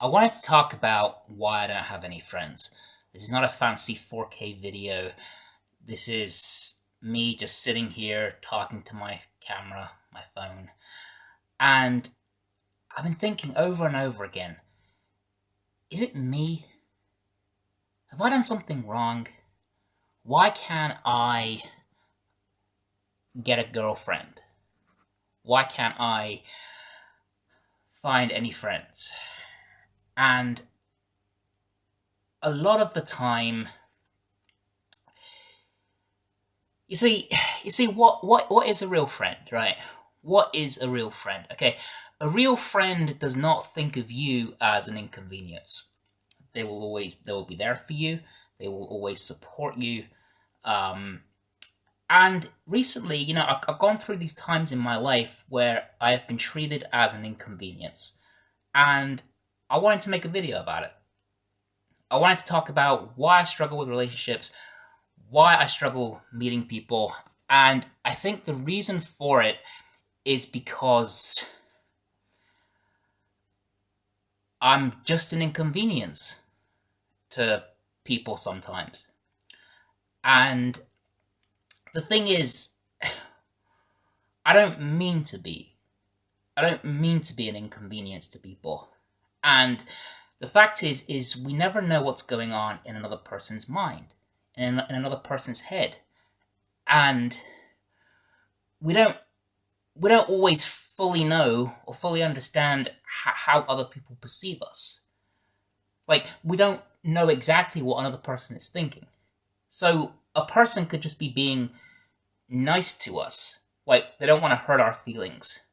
I wanted to talk about why I don't have any friends. This is not a fancy 4K video. This is me just sitting here talking to my camera, my phone. And I've been thinking over and over again, is it me? Have I done something wrong? Why can't I get a girlfriend? Why can't I find any friends? And a lot of the time, you see, what is a real friend, right? What is a real friend? Okay, a real friend does not think of you as an inconvenience. They will be there for you. They will always support you. And recently, I've gone through these times in my life where I have been treated as an inconvenience, and I wanted to make a video about it. I wanted to talk about why I struggle with relationships, why I struggle meeting people, and I think the reason for it is because I'm just an inconvenience to people sometimes. And the thing is, I don't mean to be. I don't mean to be an inconvenience to people. And the fact is we never know what's going on in another person's mind, in another person's head. And we don't always fully know or fully understand how other people perceive us. Like, we don't know exactly what another person is thinking. So a person could just be being nice to us. Like, they don't want to hurt our feelings.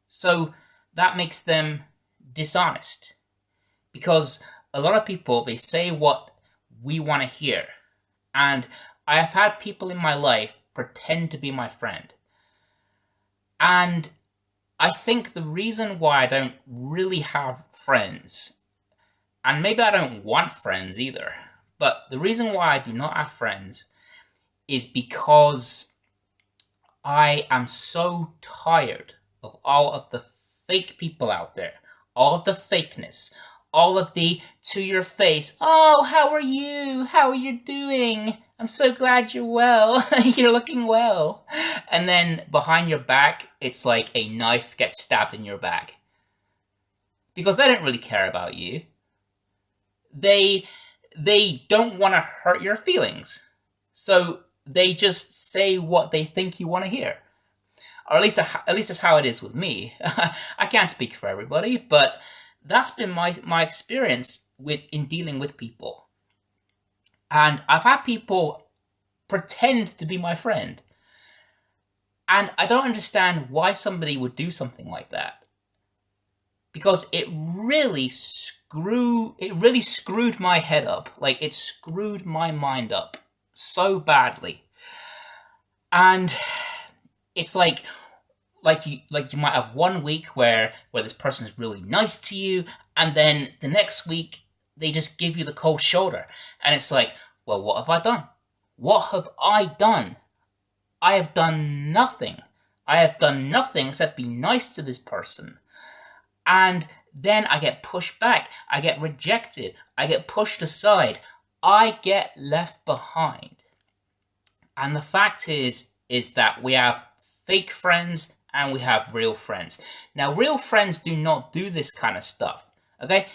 So that makes them dishonest. Because a lot of people, they say what we want to hear. And I have had people in my life pretend to be my friend. And I think the reason why I don't really have friends, and maybe I don't want friends either, but the reason why I do not have friends is because I am so tired of all of the fake people out there, all of the fakeness, all of the to your face, oh, how are you? How are you doing? I'm so glad you're well. You're looking well. And then behind your back, it's like a knife gets stabbed in your back. Because they don't really care about you. They don't want to hurt your feelings. So they just say what they think you want to hear. Or at least that's how it is with me. I can't speak for everybody, but that's been my experience in dealing with people. And I've had people pretend to be my friend. And I don't understand why somebody would do something like that. Because it really screwed my head up. Like, it screwed my mind up so badly. And it's like you might have one week where this person is really nice to you, and then the next week they just give you the cold shoulder, and it's like, well, what have I done? What have I done? I have done nothing. I have done nothing except be nice to this person. And then I get pushed back. I get rejected. I get pushed aside. I get left behind. And the fact is that we have fake friends and we have real friends. Now, real friends do not do this kind of stuff. Okay?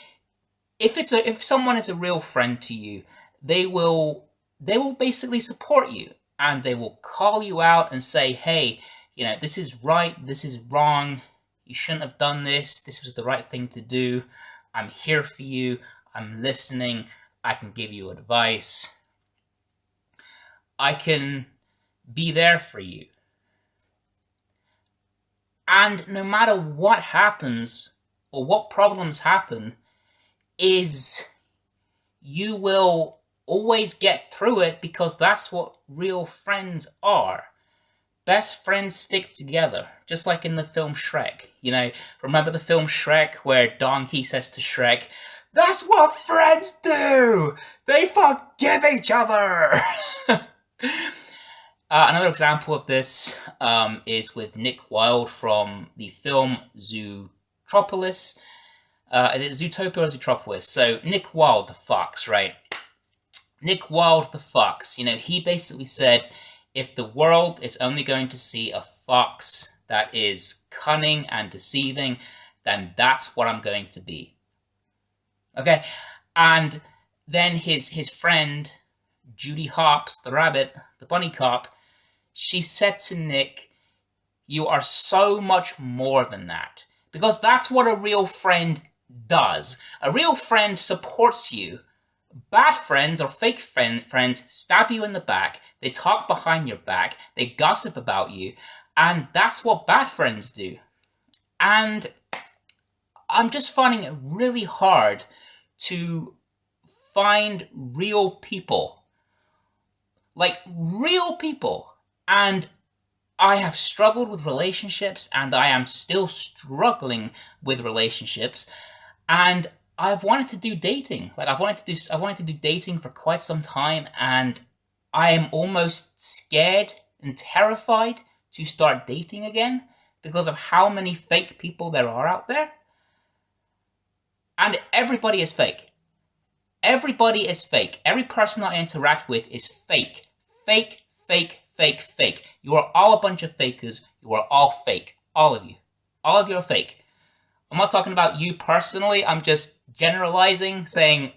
If someone is a real friend to you, they will basically support you, and they will call you out and say, hey, this is right, this is wrong, you shouldn't have done this, this was the right thing to do, I'm here for you, I'm listening, I can give you advice, I can be there for you. And no matter what happens, or what problems happen, you will always get through it, because that's what real friends are. Best friends stick together, just like in the film Shrek. Remember the film Shrek where Donkey says to Shrek, "That's what friends do! They forgive each other!" Another example of this is with Nick Wilde from the film Zootropolis. Is it Zootopia or Zootropolis? So Nick Wilde, the fox, right? Nick Wilde, the fox, he basically said, if the world is only going to see a fox that is cunning and deceiving, then that's what I'm going to be. Okay? And then his friend, Judy Hopps, the rabbit, the bunny cop, she said to Nick, you are so much more than that. Because that's what a real friend does. A real friend supports you. Bad friends or fake friends stab you in the back, they talk behind your back, they gossip about you, and that's what bad friends do. And I'm just finding it really hard to find real people. Like, real people. And I have struggled with relationships, and I am still struggling with relationships, and I've wanted to do dating. Like, I've wanted to do dating for quite some time, and I am almost scared and terrified to start dating again because of how many fake people there are out there. And everybody is fake. Everybody is fake. Every person that I interact with is fake. Fake, fake, fake, fake. You are all a bunch of fakers. You are all fake. All of you. All of you are fake. I'm not talking about you personally. I'm just generalizing, saying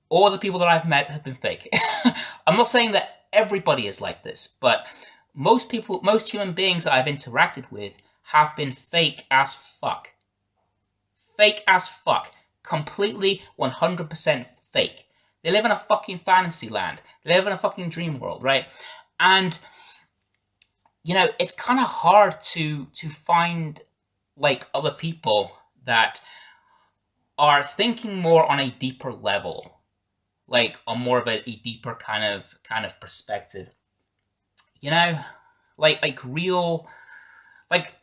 all the people that I've met have been fake. I'm not saying that everybody is like this, but most human beings that I've interacted with have been fake as fuck. Fake as fuck. Completely 100% fake. They live in a fucking fantasy land. They live in a fucking dream world, right? And, it's kind of hard to find, like, other people that are thinking more on a deeper level. Like, on more of a deeper kind of perspective. Like real, like,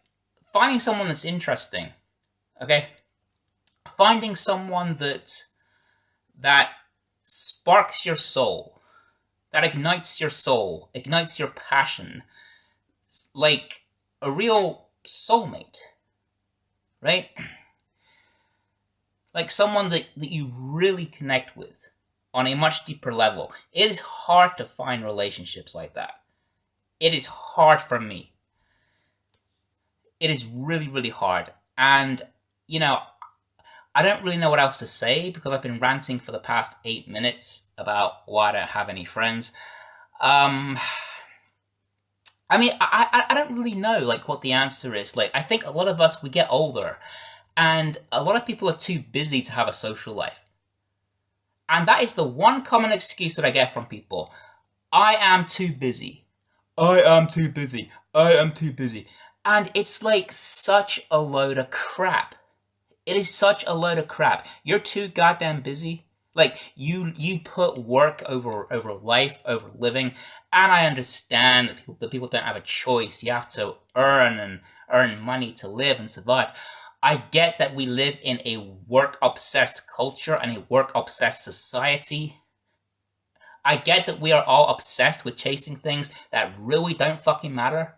finding someone that's interesting, okay? Finding someone that sparks your soul, that ignites your soul, ignites your passion, like a real soulmate, right? Like someone that you really connect with on a much deeper level. It is hard to find relationships like that. It is hard for me. It is really, really hard. And, I don't really know what else to say because I've been ranting for the past 8 minutes about why I don't have any friends. I don't really know, like, what the answer is. Like, I think a lot of us, we get older, and a lot of people are too busy to have a social life. And that is the one common excuse that I get from people. I am too busy. I am too busy. I am too busy. And it's like such a load of crap. It is such a load of crap. You're too goddamn busy. Like, you put work over life, over living, and I understand that people don't have a choice. You have to earn money to live and survive. I get that we live in a work-obsessed culture and a work-obsessed society. I get that we are all obsessed with chasing things that really don't fucking matter.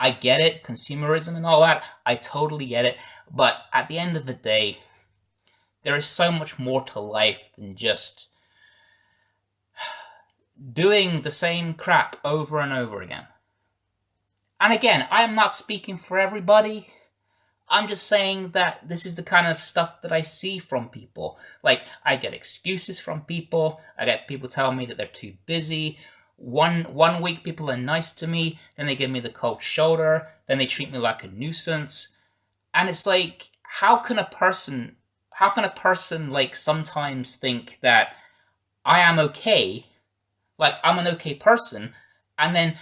I get it, consumerism and all that. I totally get it. But at the end of the day, there is so much more to life than just doing the same crap over and over again. And again, I am not speaking for everybody. I'm just saying that this is the kind of stuff that I see from people. Like, I get excuses from people. I get people telling me that they're too busy. One week people are nice to me, then they give me the cold shoulder, then they treat me like a nuisance. And it's like, how can a person like sometimes think that I am okay, like I'm an okay person, and then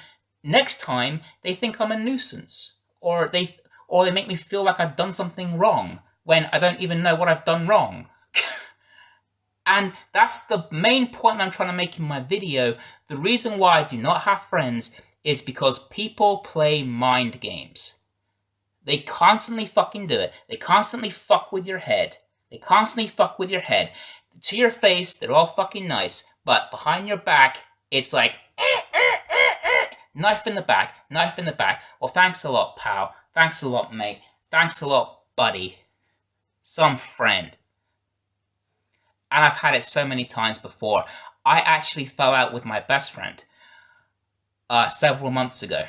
next time they think I'm a nuisance, or they make me feel like I've done something wrong when I don't even know what I've done wrong. And that's the main point I'm trying to make in my video. The reason why I do not have friends is because people play mind games. They constantly fucking do it. They constantly fuck with your head. To your face, they're all fucking nice. But behind your back, it's like, knife in the back. Well, thanks a lot, pal. Thanks a lot, mate. Thanks a lot, buddy. some friend. And I've had it so many times before. I actually fell out with my best friend several months ago.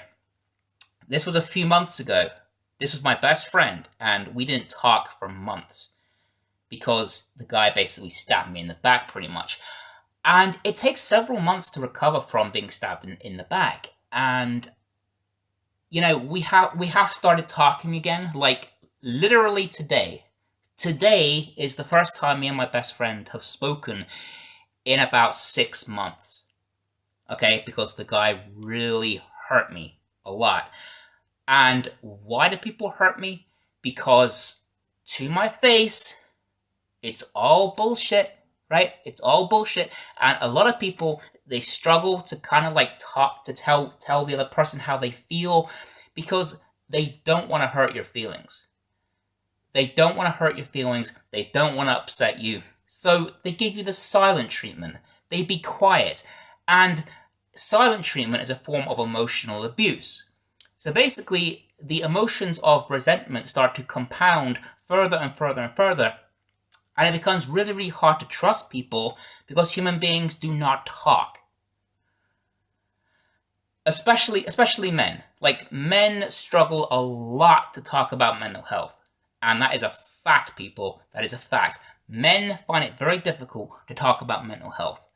This was a few months ago. This was my best friend, and we didn't talk for months because the guy basically stabbed me in the back pretty much. And it takes several months to recover from being stabbed in the back. And, you know, we have started talking again, like literally today. Today is the first time me and my best friend have spoken in about 6 months. Okay, because the guy really hurt me a lot. And why do people hurt me? Because to my face, it's all bullshit, right? It's all bullshit. And a lot of people, they struggle to kind of like talk, to tell the other person how they feel because they don't want to hurt your feelings. They don't want to hurt your feelings. They don't want to upset you. So they give you the silent treatment. They be quiet. And silent treatment is a form of emotional abuse. So basically, the emotions of resentment start to compound further and further and further. And it becomes really, really hard to trust people because human beings do not talk. Especially men. Like, men struggle a lot to talk about mental health. And that is a fact, people. That is a fact. Men find it very difficult to talk about mental health.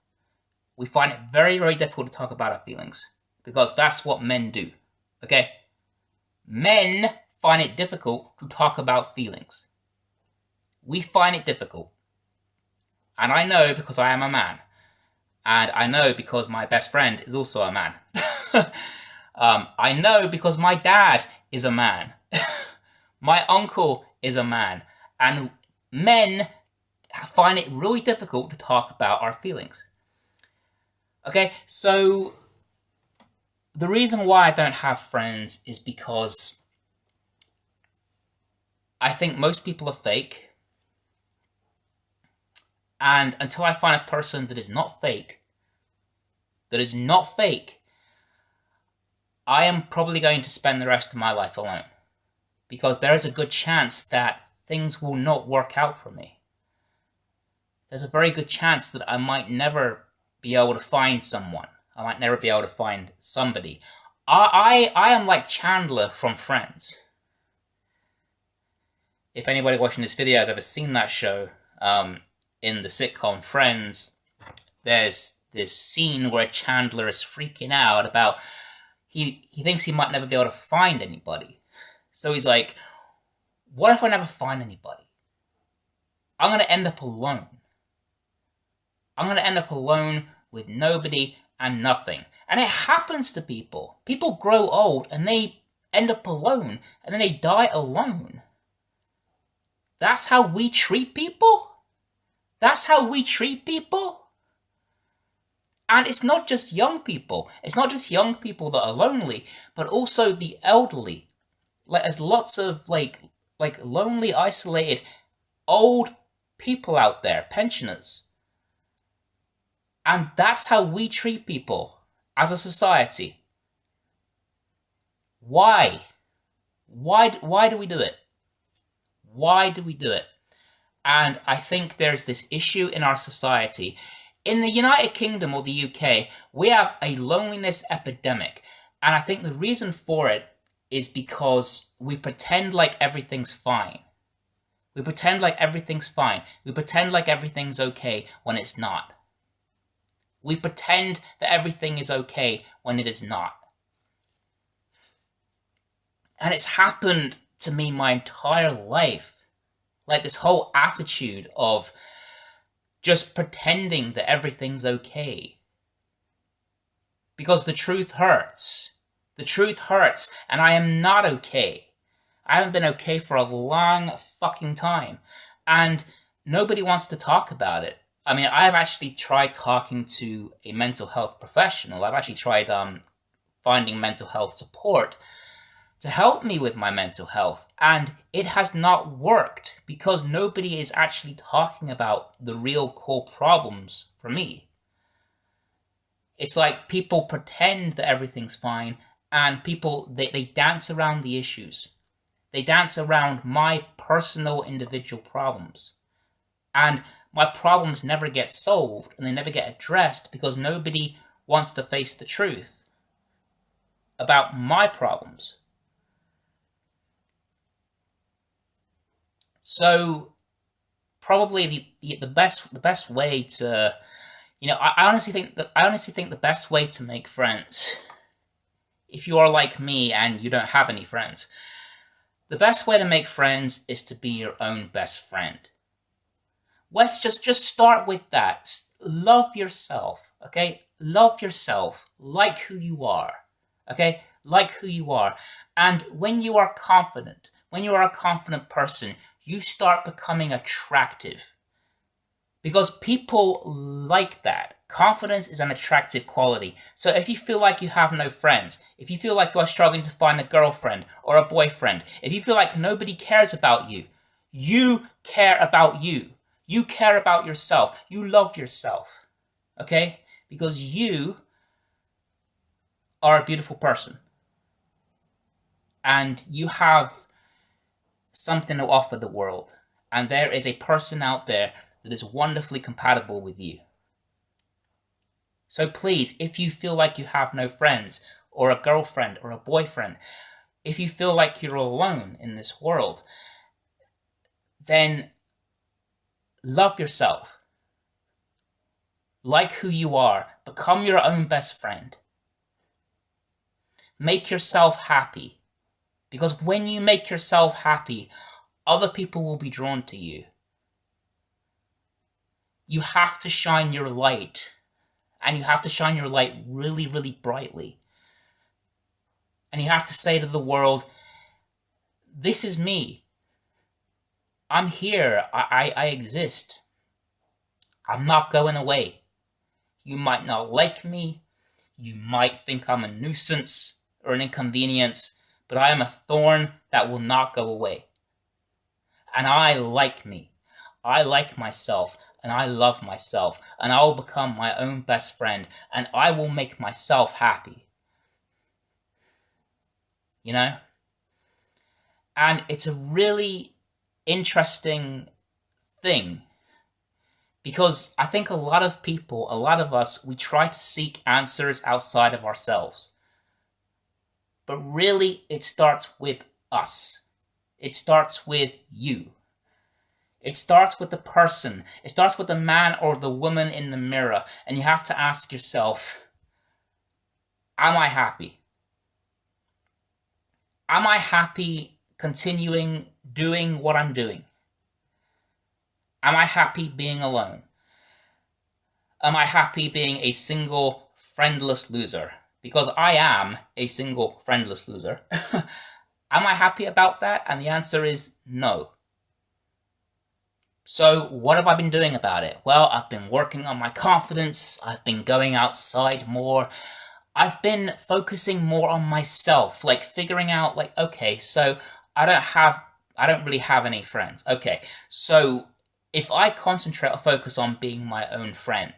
We find it very, very difficult to talk about our feelings. Because that's what men do. Okay? Men find it difficult to talk about feelings. We find it difficult. And I know because I am a man. And I know because my best friend is also a man. I know because my dad is a man. My uncle is a man. And men find it really difficult to talk about our feelings. Okay, so the reason why I don't have friends is because I think most people are fake. And until I find a person that is not fake, I am probably going to spend the rest of my life alone. Because there is a good chance that things will not work out for me. There's a very good chance that I might never be able to find someone. I might never be able to find somebody. I am like Chandler from Friends. If anybody watching this video has ever seen that show, in the sitcom Friends, there's this scene where Chandler is freaking out about he thinks he might never be able to find anybody. So he's like, what if I never find anybody? I'm going to end up alone. I'm going to end up alone with nobody and nothing. And it happens to people. People grow old and they end up alone and then they die alone. That's how we treat people? That's how we treat people? And it's not just young people. It's not just young people that are lonely, but also the elderly. Like, there's lots of like lonely, isolated, old people out there, pensioners. And that's how we treat people as a society. Why? Why do we do it? Why do we do it? And I think there's this issue in our society. In the United Kingdom or the UK, we have a loneliness epidemic. And I think the reason for it is because we pretend like everything's fine. We pretend like everything's fine. We pretend like everything's okay when it's not. We pretend that everything is okay when it is not. And it's happened to me my entire life. Like this whole attitude of just pretending that everything's okay. Because the truth hurts. The truth hurts, and I am not okay. I haven't been okay for a long fucking time. And nobody wants to talk about it. I mean, I've actually tried talking to a mental health professional. I've actually tried finding mental health support to help me with my mental health. And it has not worked because nobody is actually talking about the real core problems for me. It's like people pretend that everything's fine and people, they dance around the issues. They dance around my personal individual problems. And my problems never get solved and they never get addressed because nobody wants to face the truth about my problems. So probably the best way to, I honestly think the best way to make friends, if you are like me and you don't have any friends, the best way to make friends is to be your own best friend. Let's just start with that. Love yourself, okay? Love yourself like who you are, okay? Like who you are. And when you are confident, when you are a confident person, you start becoming attractive. Because people like that. Confidence is an attractive quality. So if you feel like you have no friends, if you feel like you are struggling to find a girlfriend or a boyfriend, if you feel like nobody cares about you, you care about you. You care about yourself. You love yourself. Okay? Because you are a beautiful person. And you have something to offer the world. And there is a person out there that is wonderfully compatible with you. So please, if you feel like you have no friends, or a girlfriend, or a boyfriend, if you feel like you're alone in this world, then love yourself. Like who you are. Become your own best friend. Make yourself happy. Because when you make yourself happy, other people will be drawn to you. You have to shine your light. And you have to shine your light really, really brightly. And you have to say to the world, this is me. I'm here. I exist. I'm not going away. You might not like me. You might think I'm a nuisance or an inconvenience, but I am a thorn that will not go away. And I like me. I like myself, and I love myself, and I will become my own best friend, and I will make myself happy. You know? And it's a really interesting thing, because I think a lot of people, a lot of us, we try to seek answers outside of ourselves. But really, it starts with us. It starts with you. It starts with the person. It starts with the man or the woman in the mirror. And you have to ask yourself, am I happy? Am I happy continuing doing what I'm doing? Am I happy being alone? Am I happy being a single, friendless loser? Because I am a single, friendless loser. Am I happy about that? And the answer is no. So what have I been doing about it? Well, I've been working on my confidence. I've been going outside more. I've been focusing more on myself, like figuring out, like, okay, so I don't really have any friends. Okay, so if I concentrate or focus on being my own friend,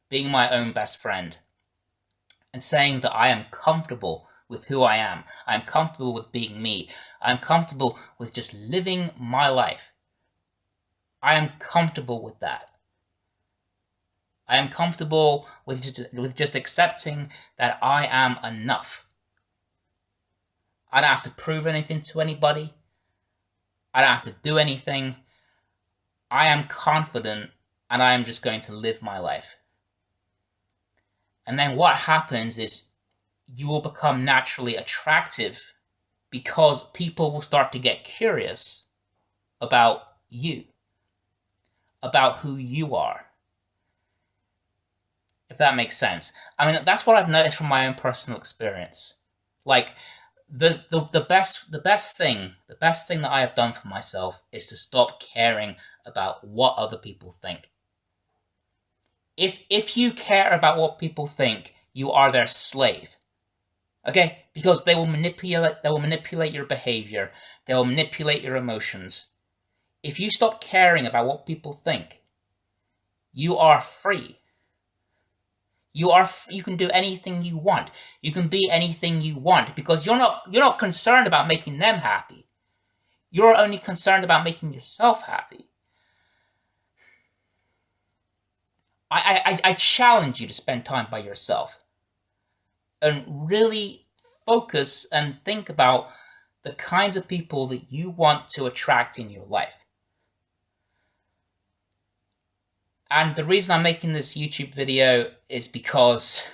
being my own best friend, and saying that I am comfortable with who I am, I'm comfortable with being me, I'm comfortable with just living my life, I am comfortable with that. I am comfortable with just accepting that I am enough. I don't have to prove anything to anybody. I don't have to do anything. I am confident and I am just going to live my life. And then what happens is you will become naturally attractive because people will start to get curious about you, about who you are. If that makes sense. I mean, that's what I've noticed from my own personal experience. Like, the best thing that I have done for myself is to stop caring about what other people think. If you care about what people think, you are their slave. Okay? Because they will manipulate your behavior. They will manipulate your emotions. If you stop caring about what people think, you are free. You can do anything you want. You can be anything you want because you're not concerned about making them happy. You're only concerned about making yourself happy. I challenge you to spend time by yourself and really focus and think about the kinds of people that you want to attract in your life. And the reason I'm making this YouTube video is because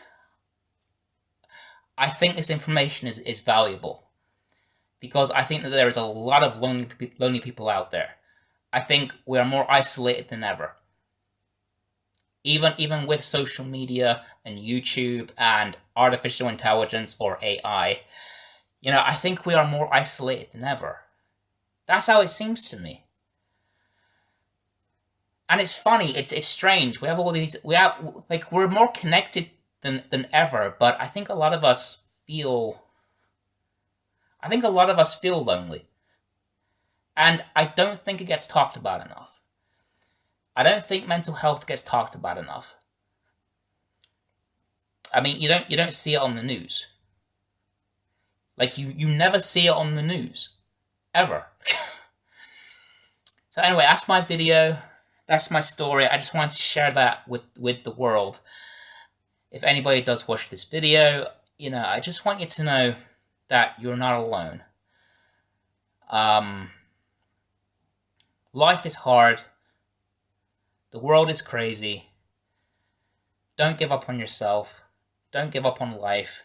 I think this information is valuable. Because I think that there is a lot of lonely people out there. I think we are more isolated than ever. Even with social media and YouTube and artificial intelligence or AI, I think we are more isolated than ever. That's how it seems to me. And it's funny, it's strange. We're more connected than ever, but I think a lot of us feel lonely. And I don't think it gets talked about enough. I don't think mental health gets talked about enough. I mean, you don't see it on the news. Like you never see it on the news. Ever. So anyway, that's my video. That's my story. I just wanted to share that with the world. If anybody does watch this video, I just want you to know that you're not alone. Life is hard. The world is crazy. Don't give up on yourself. Don't give up on life.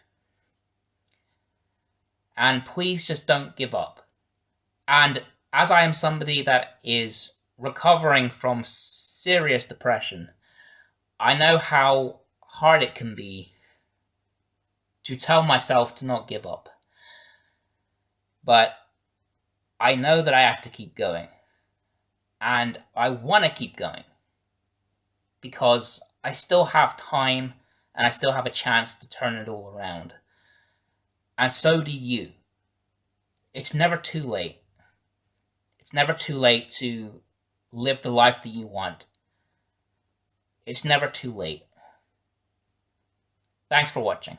And please just don't give up. And as I am somebody that is recovering from serious depression, I know how hard it can be to tell myself to not give up. But I know that I have to keep going. And I want to keep going. Because I still have time and I still have a chance to turn it all around. And so do you. It's never too late. It's never too late to live the life that you want. It's never too late. Thanks for watching.